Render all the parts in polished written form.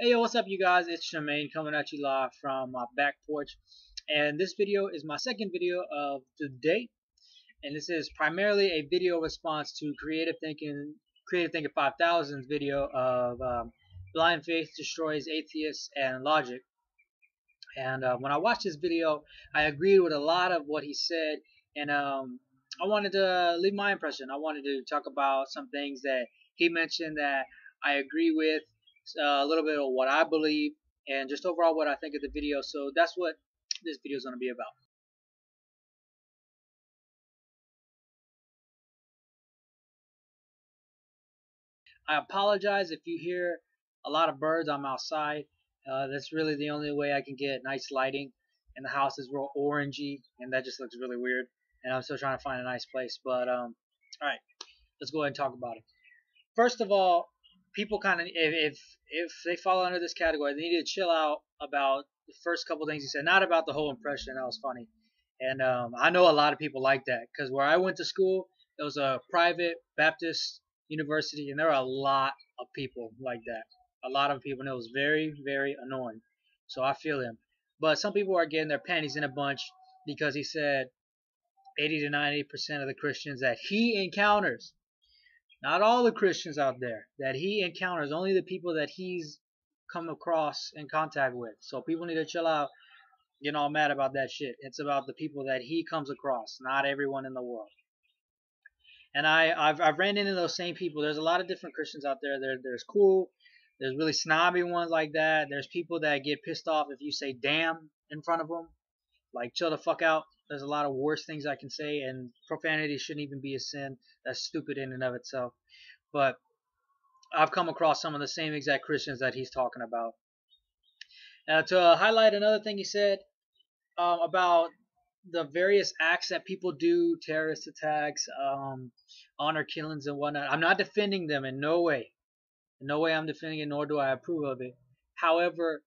Hey, yo, what's up, you guys? It's Shemaine coming at you live from my back porch. And this video is my second video of the day. And this is primarily a video response to Creative Thinking 5000's video of Blind Faith Destroys Atheists and Logic. And when I watched this video, I agreed with a lot of what he said. And I wanted to leave my impression. I wanted to talk about some things that he mentioned that I agree with, a little bit of what I believe, and just overall what I think of the video. So that's what this video is going to be about. I apologize if you hear a lot of birds. I'm outside. That's really the only way I can get nice lighting. And the house is real orangey, and that just looks really weird. And I'm still trying to find a nice place. But all right, let's go ahead and talk about it. First of all, people kind of, if they fall under this category, they need to chill out about the first couple things he said, not about the whole impression. That was funny. And I know a lot of people like that, because where I went to school, it was a private Baptist university, and there are a lot of people like that. A lot of people, and it was very, very annoying. So I feel him. But some people are getting their panties in a bunch because he said 80 to 90% of the Christians that he encounters, not all the Christians out there, that he encounters, only the people that he's come across in contact with. So people need to chill out getting all mad about that shit. It's about the people that he comes across, not everyone in the world. And I've ran into those same people. There's a lot of different Christians out there. There's cool. There's really snobby ones like that. There's people that get pissed off if you say damn in front of them. Like, chill the fuck out. There's a lot of worse things I can say, and profanity shouldn't even be a sin. That's stupid in and of itself. But I've come across some of the same exact Christians that he's talking about. To highlight another thing he said about the various acts that people do, terrorist attacks, honor killings and whatnot. I'm not defending them in no way. In no way I'm defending it, nor do I approve of it. However,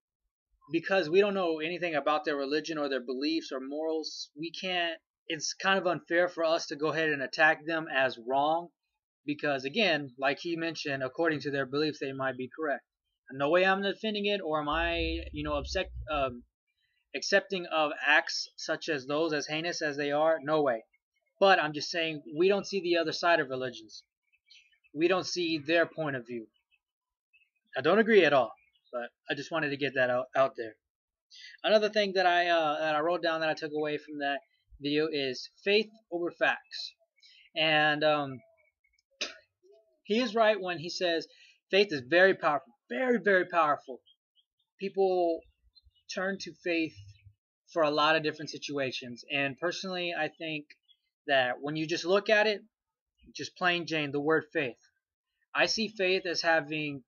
because we don't know anything about their religion or their beliefs or morals, we can't, it's kind of unfair for us to go ahead and attack them as wrong, because again, like he mentioned, according to their beliefs, they might be correct. In no way I'm defending it, or am I, accepting of acts such as those, as heinous as they are. No way. But I'm just saying, we don't see the other side of religions. We don't see their point of view. I don't agree at all, but I just wanted to get that out there. Another thing that I wrote down that I took away from that video is faith over facts. And he is right when he says faith is very powerful, very, very powerful. People turn to faith for a lot of different situations. And personally, I think that when you just look at it, just plain Jane, the word faith, I see faith as having,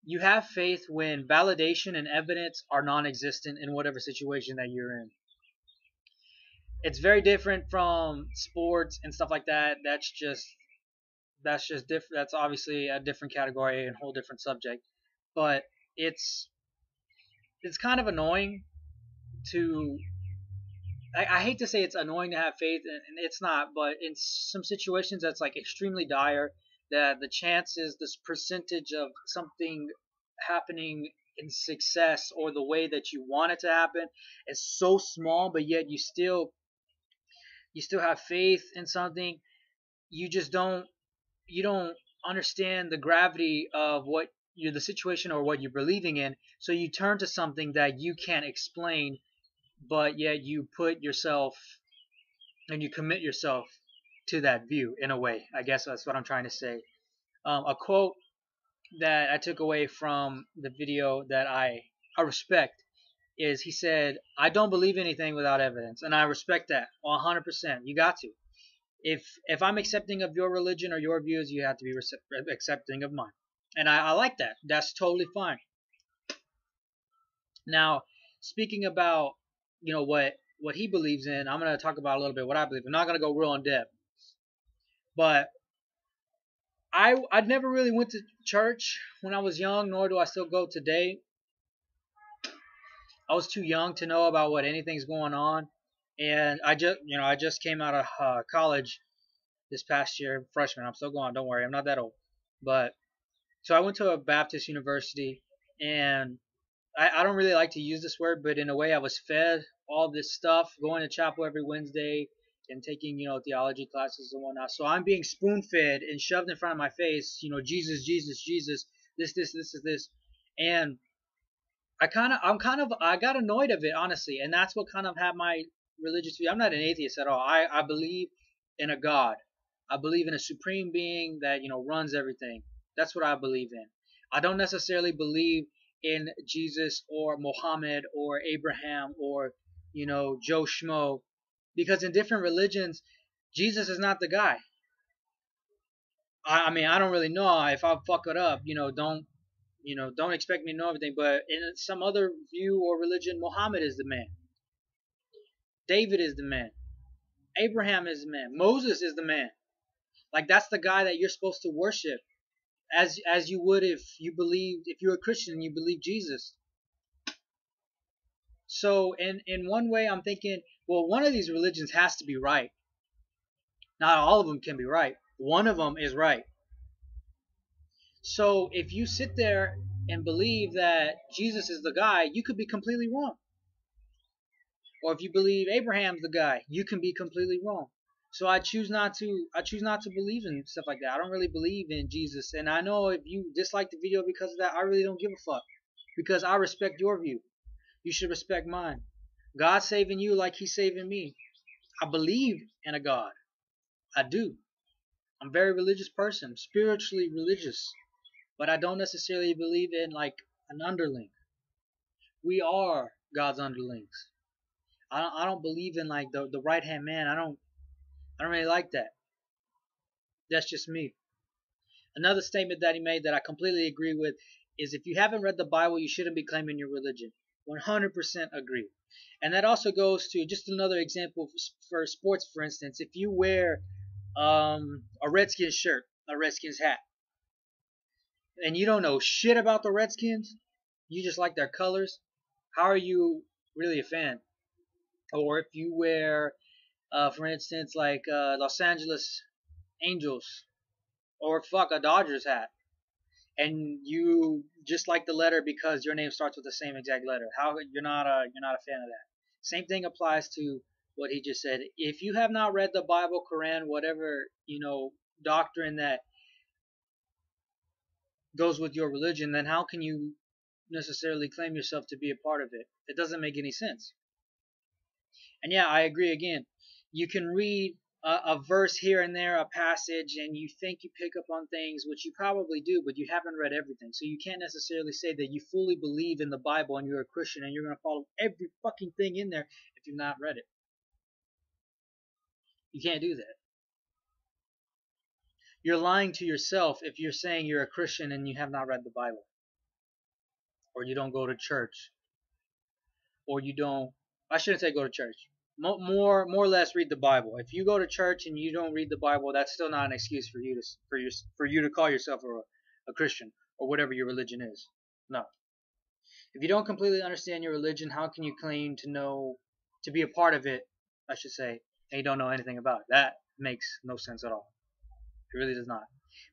you have faith when validation and evidence are non-existent in whatever situation that you're in. It's very different from sports and stuff like that. That's just different. That's obviously a different category and a whole different subject. But it's kind of annoying to, I hate to say it's annoying to have faith, and it's not, but in some situations that's like extremely dire, that the chances, this percentage of something happening in success or the way that you want it to happen is so small, but yet you still have faith in something. You just don't understand the gravity of what the situation or what you're believing in, so you turn to something that you can't explain, but yet you put yourself and you commit yourself to that view in a way. I guess that's what I'm trying to say. A quote that I took away from the video that I respect is, he said, "I don't believe anything without evidence," and I respect that 100%. You got to. If I'm accepting of your religion or your views, you have to be accepting of mine, and I like that. That's totally fine. Now, speaking about what he believes in, I'm going to talk about a little bit what I believe. I'm not going to go real in depth, but I never really went to church when I was young, nor do I still go today. I was too young to know about what anything's going on, and I just came out of college this past year, freshman. I'm still going. Don't worry, I'm not that old. But so I went to a Baptist university, And I don't really like to use this word, but in a way I was fed all this stuff, going to chapel every Wednesday and taking, theology classes and whatnot. So I'm being spoon fed and shoved in front of my face, Jesus, Jesus, Jesus, this is this. And I got annoyed of it, honestly. And that's what kind of had my religious view. I'm not an atheist at all. I believe in a God. I believe in a supreme being that, runs everything. That's what I believe in. I don't necessarily believe in Jesus or Muhammad or Abraham or, Joe Schmo, because in different religions, Jesus is not the guy. I mean, I don't really know if I fuck it up. Don't expect me to know everything. But in some other view or religion, Muhammad is the man. David is the man. Abraham is the man. Moses is the man. Like that's the guy that you're supposed to worship, as you would if you're a Christian and you believe Jesus. So in one way, I'm thinking, well, one of these religions has to be right. Not all of them can be right. One of them is right. So if you sit there and believe that Jesus is the guy, you could be completely wrong. Or if you believe Abraham's the guy, you can be completely wrong. So I choose not to believe in stuff like that. I don't really believe in Jesus. And I know if you dislike the video because of that, I really don't give a fuck. Because I respect your view. You should respect mine. God's saving you like he's saving me. I believe in a God. I do. I'm a very religious person, spiritually religious. But I don't necessarily believe in like an underling. We are God's underlings. I don't believe in like the right hand man. I don't really like that. That's just me. Another statement that he made that I completely agree with is if you haven't read the Bible, you shouldn't be claiming your religion. 100% agree. And that also goes to just another example for sports, for instance. If you wear a Redskins shirt, a Redskins hat, and you don't know shit about the Redskins, you just like their colors, how are you really a fan? Or if you wear, for instance, like Los Angeles Angels, or fuck a Dodgers hat, and you just like the letter because your name starts with the same exact letter, how you're not a fan of that? Same thing applies to what he just said. If you have not read the Bible, Quran, whatever doctrine that goes with your religion, then how can you necessarily claim yourself to be a part of it? It doesn't make any sense. And yeah, I agree again. You can read a verse here and there, a passage, and you think you pick up on things, which you probably do, but you haven't read everything. So you can't necessarily say that you fully believe in the Bible and you're a Christian and you're going to follow every fucking thing in there if you've not read it. You can't do that. You're lying to yourself if you're saying you're a Christian and you have not read the Bible, or you don't go to church, or you don't. I shouldn't say go to church. More or less read the Bible. If you go to church and you don't read the Bible, that's still not an excuse for you to call yourself a Christian or whatever your religion is. No. If you don't completely understand your religion, how can you claim to be a part of it, I should say, and you don't know anything about it? That makes no sense at all. It really does not.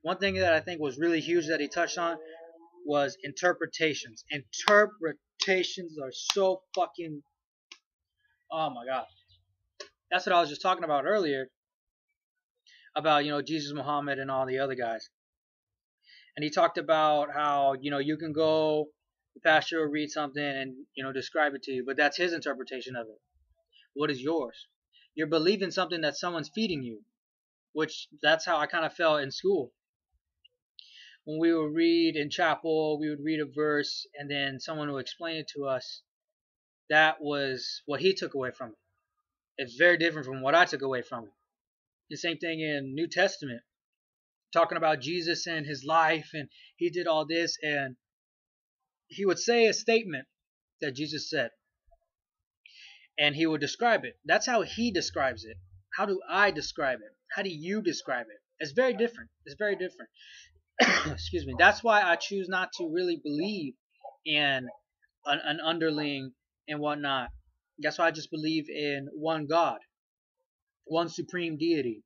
One thing that I think was really huge that he touched on was interpretations. Interpretations are so fucking... Oh my god. That's what I was just talking about earlier. About, Jesus, Muhammad, and all the other guys. And he talked about how, you can go, the pastor will read something and, describe it to you. But that's his interpretation of it. What is yours? You're believing something that someone's feeding you. Which, that's how I kind of felt in school. When we would read in chapel, we would read a verse, and then someone would explain it to us. That was what he took away from it. It's very different from what I took away from it. The same thing in New Testament. Talking about Jesus and his life, and he did all this, and he would say a statement that Jesus said. And he would describe it. That's how he describes it. How do I describe it? How do you describe it? It's very different. It's very different. Excuse me. That's why I choose not to really believe in an underling and whatnot. That's why I just believe in one God, one supreme deity.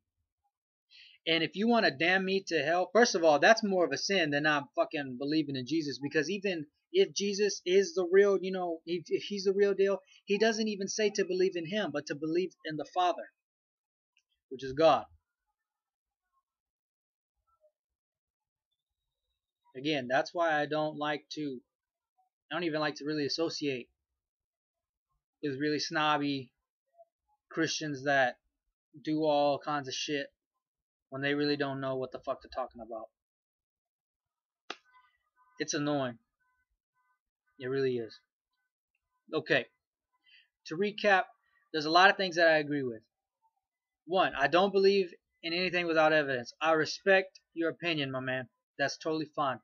And if you want to damn me to hell, first of all, that's more of a sin than not fucking believing in Jesus. Because even if Jesus is the real, if he's the real deal, he doesn't even say to believe in him, but to believe in the Father, which is God. Again, that's why I don't even like to really associate with really snobby Christians that do all kinds of shit when they really don't know what the fuck they're talking about. It's annoying. It really is. Okay, to recap, there's a lot of things that I agree with. One, I don't believe in anything without evidence. I respect your opinion, my man. That's totally fine.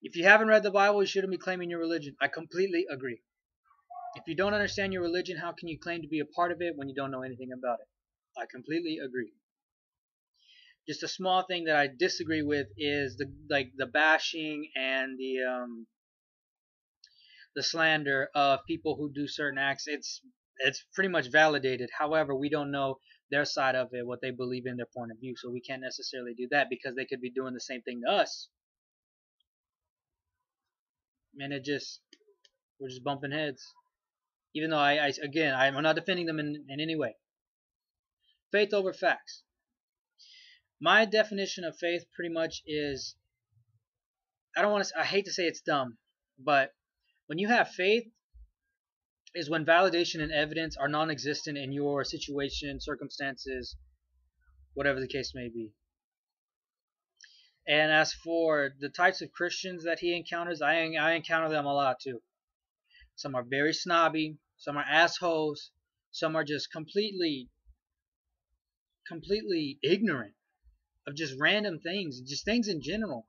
If you haven't read the Bible, you shouldn't be claiming your religion. I completely agree. If you don't understand your religion, how can you claim to be a part of it when you don't know anything about it? I completely agree. Just a small thing that I disagree with is the bashing and the slander of people who do certain acts. It's pretty much validated. However, we don't know their side of it, what they believe in, their point of view, so we can't necessarily do that because they could be doing the same thing to us. And we're just bumping heads. Even though I'm not defending them in any way. Faith over facts. My definition of faith pretty much is, I hate to say it's dumb, but when you have faith is when validation and evidence are non-existent in your situation, circumstances, whatever the case may be. And as for the types of Christians that he encounters, I encounter them a lot too. Some are very snobby, some are assholes, some are just completely ignorant of just random things, just things in general.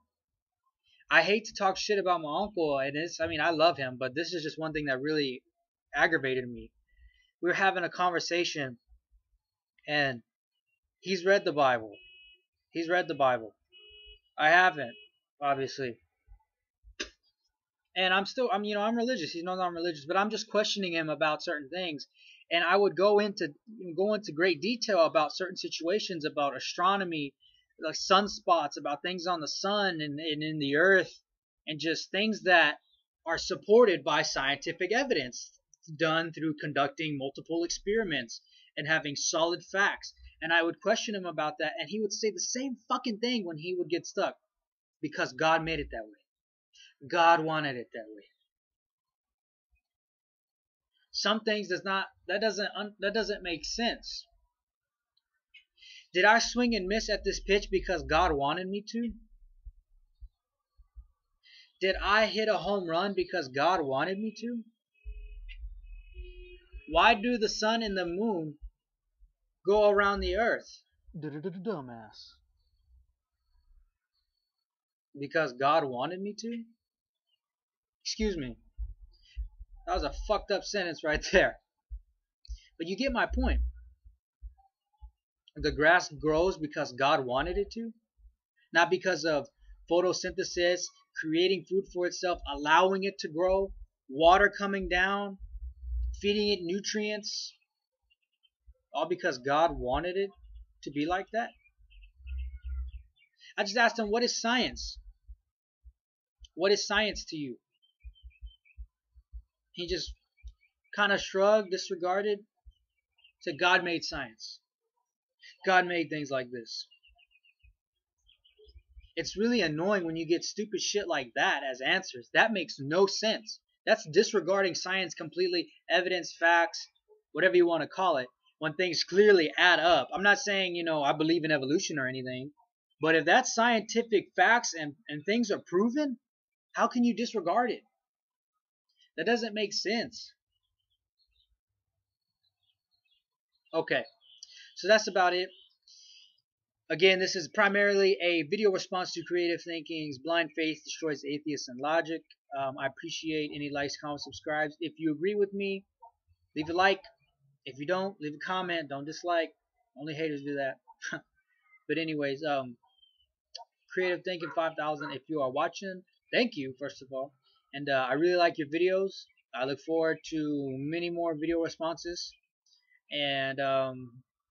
I hate to talk shit about my uncle, and I love him, but this is just one thing that really aggravated me. We were having a conversation, and he's read the Bible. I haven't, obviously. And I'm religious. He knows I'm religious, but I'm just questioning him about certain things. And I would go into great detail about certain situations, about astronomy, like sunspots, about things on the sun and in the earth, and just things that are supported by scientific evidence done through conducting multiple experiments and having solid facts. And I would question him about that, and he would say the same fucking thing when he would get stuck, because God made it that way. God wanted it that way. Some things that doesn't make sense. Did I swing and miss at this pitch because God wanted me to? Did I hit a home run because God wanted me to? Why do the sun and the moon go around the earth? Dumbass. Because God wanted me to? Excuse me. That was a fucked up sentence right there. But you get my point. The grass grows because God wanted it to, not because of photosynthesis, creating food for itself, allowing it to grow, water coming down, feeding it nutrients, all because God wanted it to be like that. I just asked him, what is science? What is science to you? He just kind of shrugged, disregarded, said God made science. God made things like this. It's really annoying when you get stupid shit like that as answers. That makes no sense. That's disregarding science completely, evidence, facts, whatever you want to call it, when things clearly add up. I'm not saying, I believe in evolution or anything, but if that's scientific facts and things are proven, how can you disregard it? That doesn't make sense. Okay, so that's about it. Again, this is primarily a video response to Creative Thinking's Blind Faith Destroys Atheists and Logic. I appreciate any likes, comments, subscribes. If you agree with me, leave a like. If you don't, leave a comment. Don't dislike. Only haters do that. But anyways, CreativeThinking5000, if you are watching, thank you, first of all. And I really like your videos. I look forward to many more video responses and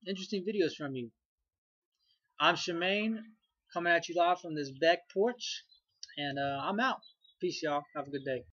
interesting videos from you. I'm Shemaine, coming at you live from this back porch, and I'm out. Peace, y'all. Have a good day.